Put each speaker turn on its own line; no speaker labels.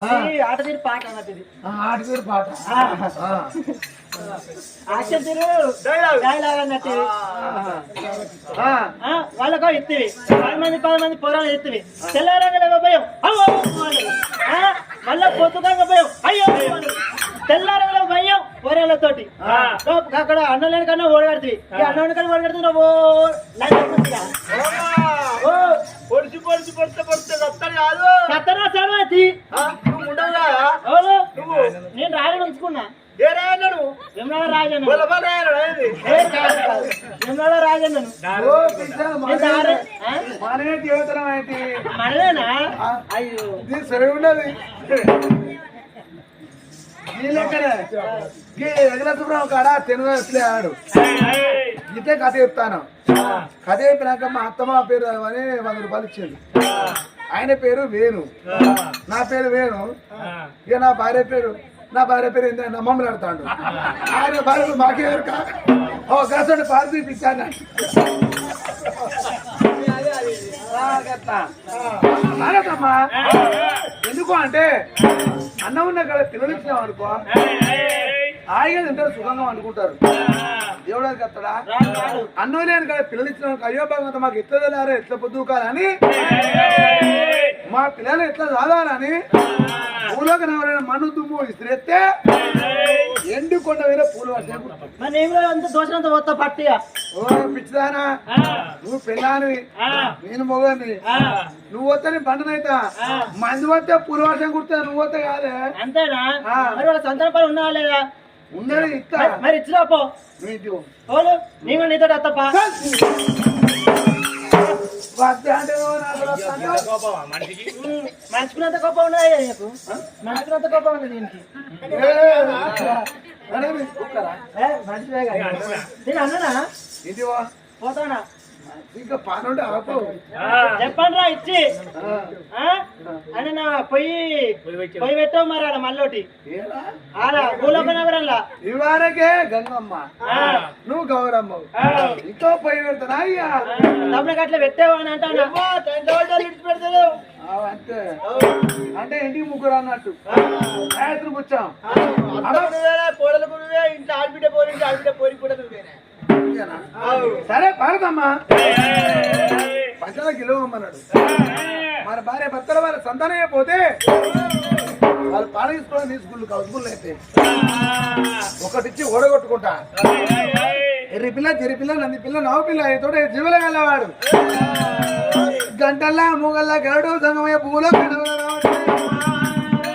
ఆట తీరు పాట అన్నట్టు
ఆట తీరు పాట
యాక్షన్ తీరు డైలాగ్ అన్నట్టు వాళ్ళకో ఎత్తివి 10 మంది పొరాలు ఎత్తివి తెల్లారంగా భయం మళ్ళా పొద్దుగా భయం అయ్యో తెల్లారంగా భయం పొరాలతోటి అక్కడ అన్నం కన్నా ఓడగడుతుంది అన్నం కన్నా ఓడగడుతుంది
పొడిచి పొడిచి పొడితే పొడితే రత్తని కాదు
సత్తనా సాడీ నేను రాయని ఉంచుకున్నా
ఏ రాయన్నాడు
వెమ్లాడ రాజన్న వెమ్లాడ రాజన్నను
మనమే దేవతరం అయితే
మనలేనా అయ్యో
సరే ఉండదు సుబ్రహ్మ కాడ తెలుగు ఆడు ఇదే కథ చెప్తాను కథ చెప్పినాక మా అత్తమ్మ పేరు అని 100 రూపాయలు ఇచ్చింది ఆయన పేరు వేణు నా పేరు వేణు ఇక నా భార్య పేరు ఏంటంటే నమ్మమ్మలు ఆడతాడు ఆయన భార్య మాకే గసండి పాలు తీపించాను నాగమ్మా ఎందుకు అంటే అన్నం ఉన్న కదా తినలిచ్చినాం అనుకో హాయిగా తింటారు సుఖంగా అనుకుంటారు దేవుడానికి వస్తాడా అన్నం లేని కదా పిల్లలు ఇచ్చినాం అయ్యో భగవంత మాకు ఎట్లా తెలియాలి ఎట్లా పొద్దుకాలని మా పిల్లలు ఎట్లా చదవాలని పూలోకి ఎవరైనా మన్ను దుమ్ము ఇసిరేస్తే ఎండు కొండ వేరే పూలు
దోషంతో వస్తా పట్టిగా
ఓ పిచ్చిదానా నువ్వు పెళ్ళానివి నేను మొగని నువ్వు వస్తే బండనైతా మంది వస్తే పూల వర్షం కుర్తా నువ్వు వస్తే కాదే
అంతేనా మరి వాళ్ళ సందర్భాలు ఉన్నావా లేదా
ఉన్నది ఇస్తా
మరి ఇచ్చిరాపో నీకు నీతో అత్తప్ప మనిషికున్నంత గొప్ప ఉన్నది నీకు మనిషికున్నంత గొప్ప ఉంది దీనికి మనిషివే నేను అన్నానా పోతానా
ఇంకా పనుంటే
చెప్పండి రా ఇచ్చి అని నా పొయ్యి పెట్టావు మరి ఆడ మళ్ళోటి ఆడ భూలోకనగరంలా
ఇవారకే గంగమ్మ నువ్వు గౌరమ్మ ఇంకో పొయ్యి పెడతానా అయ్యా
తమ్ముడికి అట్లా పెట్టావు అని అంటాను పెడతాడు
అంతే అంటే ఇంటికి ముగ్గురు అన్నట్టు రాత్రి కూర్చాం
కోడలకు నువ్వే ఇంట్లో ఆడబిడ్డ పోరి ఇంట్లో ఆడబిడ్డ పోరి కూడా నువ్వేనా
సరే పాడదమ్మా పంచలకి ఇవ్వమన్నాడు మన భార్య భర్తల వాళ్ళ సంతానం అయిపోతే వాళ్ళు పాడ తీసుకోవడం తీసుకుళ్ళు కౌసుకుళ్ళు అయితే ఒకటిచ్చి ఓడగొట్టుకుంటా ఎర్రి పిల్ల చెరి పిల్ల నంది పిల్ల నవ్వు పిల్ల తోట జీవుల గల్లవాడు గంటల్లా మూగల్లా గరుడు సంగమయ్య పువ్వులో